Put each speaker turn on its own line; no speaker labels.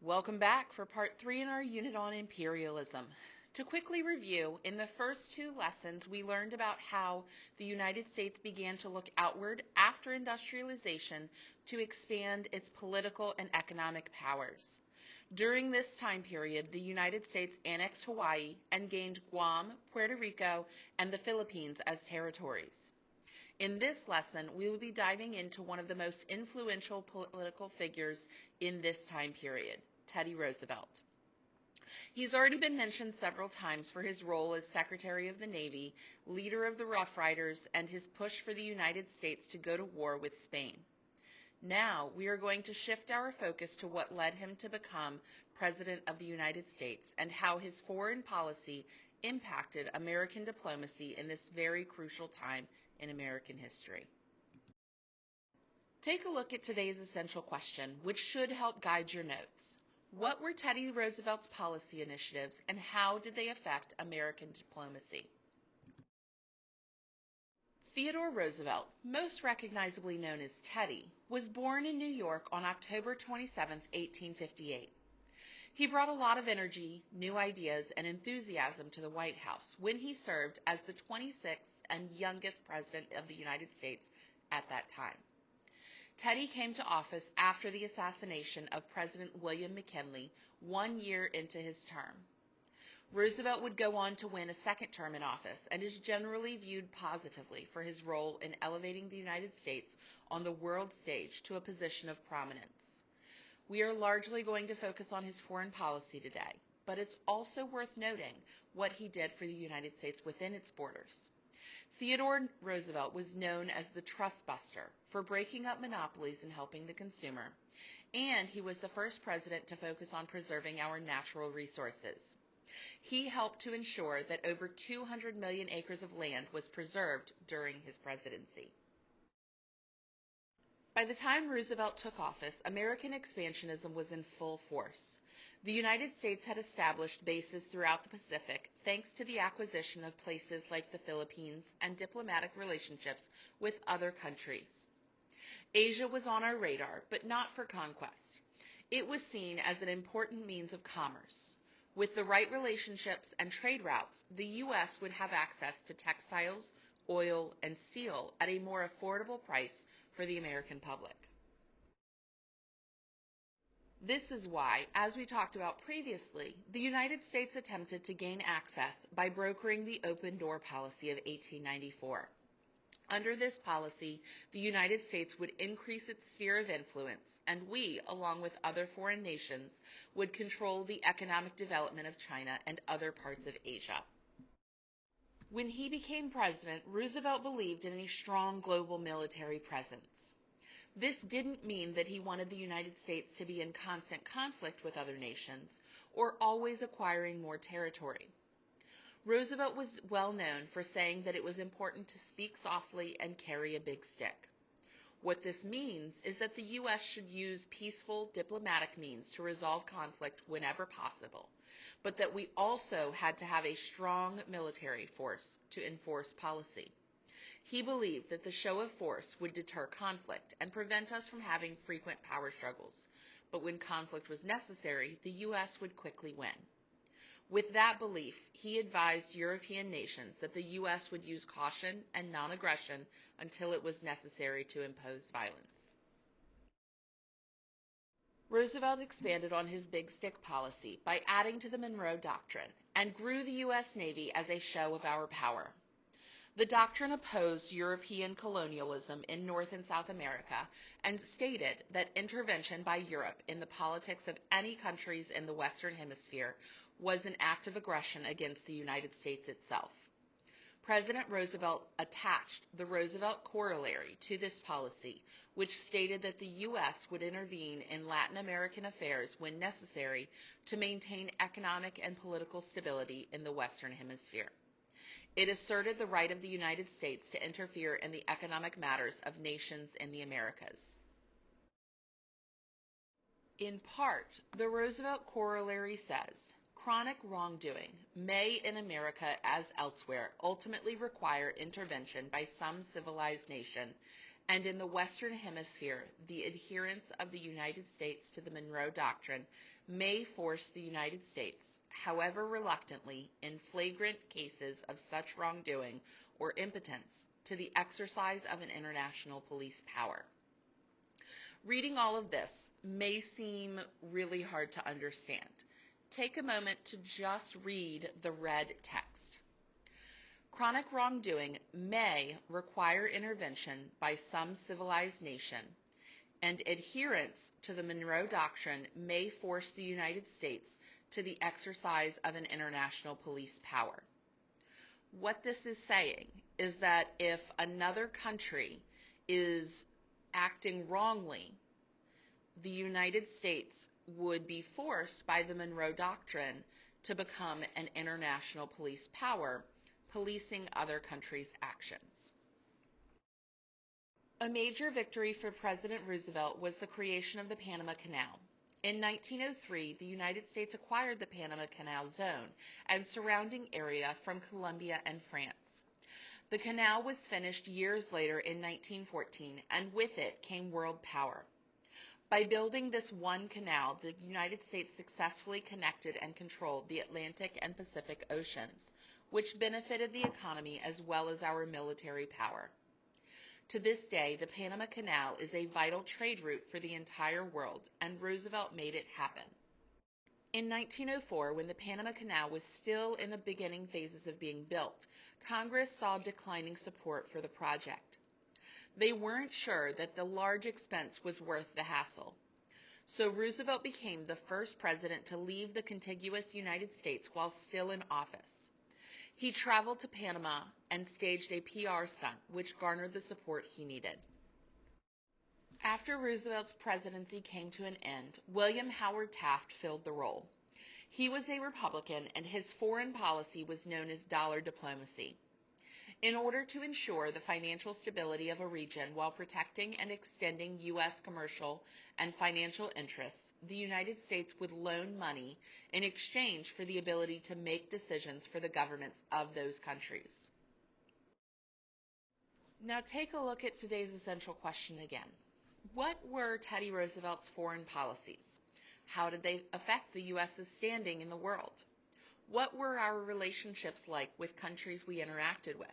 Welcome back for part 3 in our unit on imperialism. To quickly review, in the first 2 lessons we learned about how the United States began to look outward after industrialization to expand its political and economic powers. During this time period, the United States annexed Hawaii and gained Guam, Puerto Rico, and the Philippines as territories. In this lesson, we will be diving into one of the most influential political figures in this time period, Teddy Roosevelt. He's already been mentioned several times for his role as Secretary of the Navy, leader of the Rough Riders, and his push for the United States to go to war with Spain. Now, we are going to shift our focus to what led him to become President of the United States and how his foreign policy impacted American diplomacy in this very crucial time in American history. Take a look at today's essential question, which should help guide your notes. What were Teddy Roosevelt's policy initiatives, and how did they affect American diplomacy? Theodore Roosevelt, most recognizably known as Teddy, was born in New York on October 27, 1858. He brought a lot of energy, new ideas, and enthusiasm to the White House when he served as the 26th and youngest president of the United States at that time. Teddy came to office after the assassination of President William McKinley 1 year into his term. Roosevelt would go on to win a second term in office and is generally viewed positively for his role in elevating the United States on the world stage to a position of prominence. We are largely going to focus on his foreign policy today, but it's also worth noting what he did for the United States within its borders. Theodore Roosevelt was known as the Trust Buster for breaking up monopolies and helping the consumer, and he was the first president to focus on preserving our natural resources. He helped to ensure that over 200 million acres of land was preserved during his presidency. By the time Roosevelt took office, American expansionism was in full force. The United States had established bases throughout the Pacific thanks to the acquisition of places like the Philippines and diplomatic relationships with other countries. Asia was on our radar, but not for conquest. It was seen as an important means of commerce. With the right relationships and trade routes, the U.S. would have access to textiles, oil, and steel at a more affordable price for the American public. This is why, as we talked about previously, the United States attempted to gain access by brokering the open door policy of 1894. Under this policy, the United States would increase its sphere of influence, and we, along with other foreign nations, would control the economic development of China and other parts of Asia. When he became president, Roosevelt believed in a strong global military presence. This didn't mean that he wanted the United States to be in constant conflict with other nations or always acquiring more territory. Roosevelt was well known for saying that it was important to speak softly and carry a big stick. What this means is that the U.S. should use peaceful diplomatic means to resolve conflict whenever possible, but that we also had to have a strong military force to enforce policy. He believed that the show of force would deter conflict and prevent us from having frequent power struggles, but when conflict was necessary, the U.S. would quickly win. With that belief, he advised European nations that the U.S. would use caution and non-aggression until it was necessary to impose violence. Roosevelt expanded on his big stick policy by adding to the Monroe Doctrine and grew the U.S. Navy as a show of our power. The doctrine opposed European colonialism in North and South America and stated that intervention by Europe in the politics of any countries in the Western Hemisphere was an act of aggression against the United States itself. President Roosevelt attached the Roosevelt Corollary to this policy, which stated that the U.S. would intervene in Latin American affairs when necessary to maintain economic and political stability in the Western Hemisphere. It asserted the right of the United States to interfere in the economic matters of nations in the Americas. In part, the Roosevelt Corollary says, chronic wrongdoing may in America as elsewhere ultimately require intervention by some civilized nation, and in the Western Hemisphere, the adherence of the United States to the Monroe Doctrine may force the United States, however reluctantly, in flagrant cases of such wrongdoing or impotence, to the exercise of an international police power. Reading all of this may seem really hard to understand. Take a moment to just read the red text. Chronic wrongdoing may require intervention by some civilized nation, and adherence to the Monroe Doctrine may force the United States to the exercise of an international police power. What this is saying is that if another country is acting wrongly, the United States would be forced by the Monroe Doctrine to become an international police power, policing other countries' actions. A major victory for President Roosevelt was the creation of the Panama Canal. In 1903, the United States acquired the Panama Canal Zone and surrounding area from Colombia and France. The canal was finished years later in 1914, and with it came world power. By building this one canal, the United States successfully connected and controlled the Atlantic and Pacific Oceans, which benefited the economy as well as our military power. To this day, the Panama Canal is a vital trade route for the entire world, and Roosevelt made it happen. In 1904, when the Panama Canal was still in the beginning phases of being built, Congress saw declining support for the project. They weren't sure that the large expense was worth the hassle. So Roosevelt became the first president to leave the contiguous United States while still in office. He traveled to Panama and staged a PR stunt, which garnered the support he needed. After Roosevelt's presidency came to an end, William Howard Taft filled the role. He was a Republican, and his foreign policy was known as dollar diplomacy. In order to ensure the financial stability of a region while protecting and extending U.S. commercial and financial interests, the United States would loan money in exchange for the ability to make decisions for the governments of those countries. Now take a look at today's essential question again. What were Teddy Roosevelt's foreign policies? How did they affect the U.S.'s standing in the world? What were our relationships like with countries we interacted with?